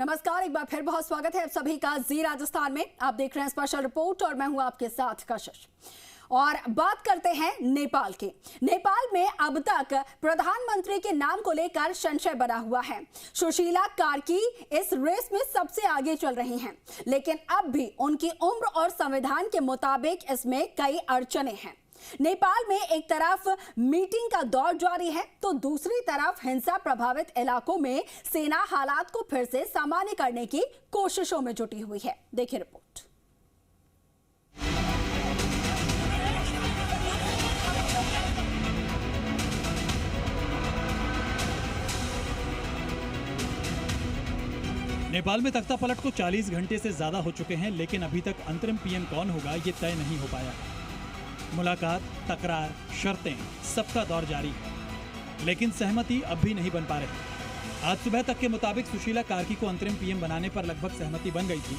नमस्कार, एक बार फिर बहुत स्वागत है आप सभी का जी राजस्थान में। आप देख रहे हैं स्पेशल रिपोर्ट और मैं हूं आपके साथ कशिश। और बात करते हैं नेपाल की। नेपाल में अब तक प्रधानमंत्री के नाम को लेकर संशय बना हुआ है। सुशीला कार्की इस रेस में सबसे आगे चल रही हैं, लेकिन अब भी उनकी उम्र और संविधान के मुताबिक इसमें कई अड़चनें हैं। नेपाल में एक तरफ मीटिंग का दौर जारी है तो दूसरी तरफ हिंसा प्रभावित इलाकों में सेना हालात को फिर से सामान्य करने की कोशिशों में जुटी हुई है। देखिए रिपोर्ट। नेपाल में तख्ता पलट को 40 घंटे से ज्यादा हो चुके हैं, लेकिन अभी तक अंतरिम पीएम कौन होगा ये तय नहीं हो पाया। मुलाकात, तकरार, शर्तें, सबका दौर जारी है, लेकिन सहमति अब भी नहीं बन पा रही। आज सुबह तक के मुताबिक सुशीला कार्की को अंतरिम पीएम बनाने पर लगभग सहमति बन गई थी,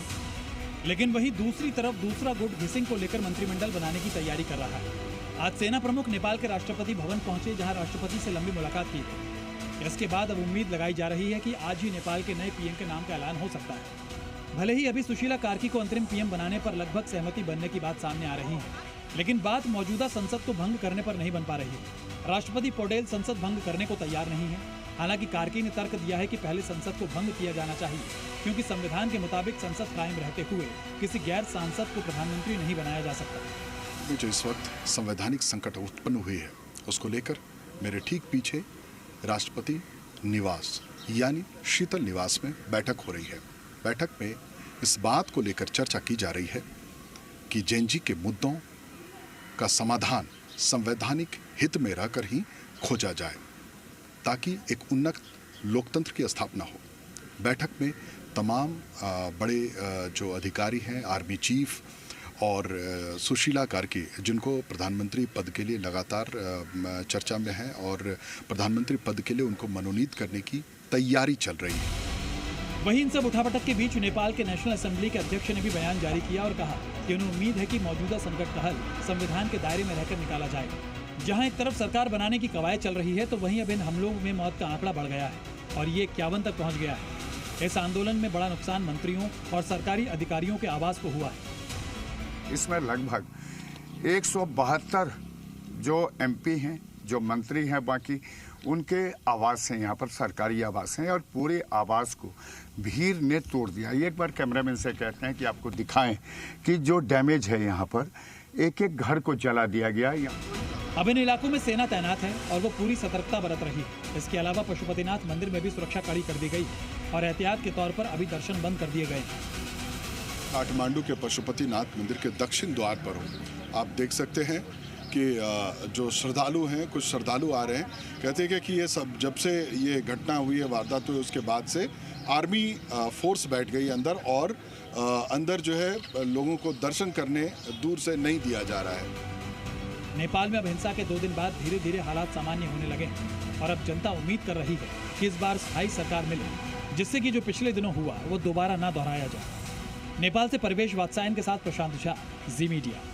लेकिन वहीं दूसरी तरफ दूसरा गुट घिसिंग को लेकर मंत्रिमंडल बनाने की तैयारी कर रहा है। आज सेना प्रमुख नेपाल के राष्ट्रपति भवन पहुंचे, जहां राष्ट्रपति से लंबी मुलाकात की गई। इसके बाद अब उम्मीद लगाई जा रही है कि आज ही नेपाल के नए पीएम के नाम का ऐलान हो सकता है। भले ही अभी सुशीला कार्की को अंतरिम पीएम बनाने पर लगभग सहमति बनने की बात सामने आ रही है, लेकिन बात मौजूदा संसद को भंग करने पर नहीं बन पा रही है। राष्ट्रपति पौडेल संसद भंग करने को तैयार नहीं है। हालांकि कार्की ने तर्क दिया है कि पहले संसद को भंग किया जाना चाहिए, क्योंकि संविधान के मुताबिक संसद कायम रहते हुए किसी गैर सांसद को प्रधानमंत्री नहीं बनाया जा सकता। जो इस वक्त संवैधानिक संकट उत्पन्न हुई है, उसको लेकर मेरे ठीक पीछे राष्ट्रपति निवास यानी शीतल निवास में बैठक हो रही है। बैठक में इस बात को लेकर चर्चा की जा रही है कि जेएनजी के मुद्दों का समाधान संवैधानिक हित में रहकर ही खोजा जाए, ताकि एक उन्नत लोकतंत्र की स्थापना हो। बैठक में तमाम बड़े जो अधिकारी हैं, आर्मी चीफ और सुशीला कार्की, जिनको प्रधानमंत्री पद के लिए लगातार चर्चा में है और प्रधानमंत्री पद के लिए उनको मनोनीत करने की तैयारी चल रही है। वहीं इन सब उठापटक के बीच नेपाल के नेशनल असेंबली के अध्यक्ष ने भी बयान जारी किया और कहा कि उन्हें उम्मीद है कि मौजूदा संकट का हल संविधान के दायरे में रहकर निकाला जाएगा। जहां एक तरफ सरकार बनाने की कवायद चल रही है, तो वहीं अब इन हमलों में मौत का आंकड़ा बढ़ गया है और ये 51 तक पहुंच गया है। इस आंदोलन में बड़ा नुकसान मंत्रियों और सरकारी अधिकारियों के आवास को हुआ है। इसमें लगभग 172 जो एमपी हैं, जो मंत्री हैं, बाकी उनके आवास हैं, यहाँ पर सरकारी आवास हैं, और पूरे आवास को भीड़ ने तोड़ दिया। एक बार कैमरामैन से कहते हैं कि आपको दिखाएं कि जो डैमेज है, यहाँ पर एक एक घर को जला दिया गया। अब इन इलाकों में सेना तैनात है और वो पूरी सतर्कता बरत रही है। इसके अलावा पशुपतिनाथ मंदिर में भी सुरक्षा कड़ी कर दी गई और एहतियात के तौर पर अभी दर्शन बंद कर दिए गए। काठमांडू के पशुपतिनाथ मंदिर के दक्षिण द्वार पर हो, आप देख सकते हैं कि जो श्रद्धालु हैं, कुछ श्रद्धालु आ रहे हैं। कहते हैं कि ये सब जब से ये घटना हुई है, वारदात हुई, उसके बाद से आर्मी फोर्स बैठ गई अंदर और अंदर जो है लोगों को दर्शन करने दूर से नहीं दिया जा रहा है। नेपाल में अब हिंसा के 2 दिन बाद धीरे धीरे हालात सामान्य होने लगे हैं और अब जनता उम्मीद कर रही है कि इस बार स्थायी सरकार मिले, जिससे कि जो पिछले दिनों हुआ वो दोबारा ना दोहराया जाए। नेपाल से परवेश वात्सायन के साथ प्रशांत झा, जी मीडिया।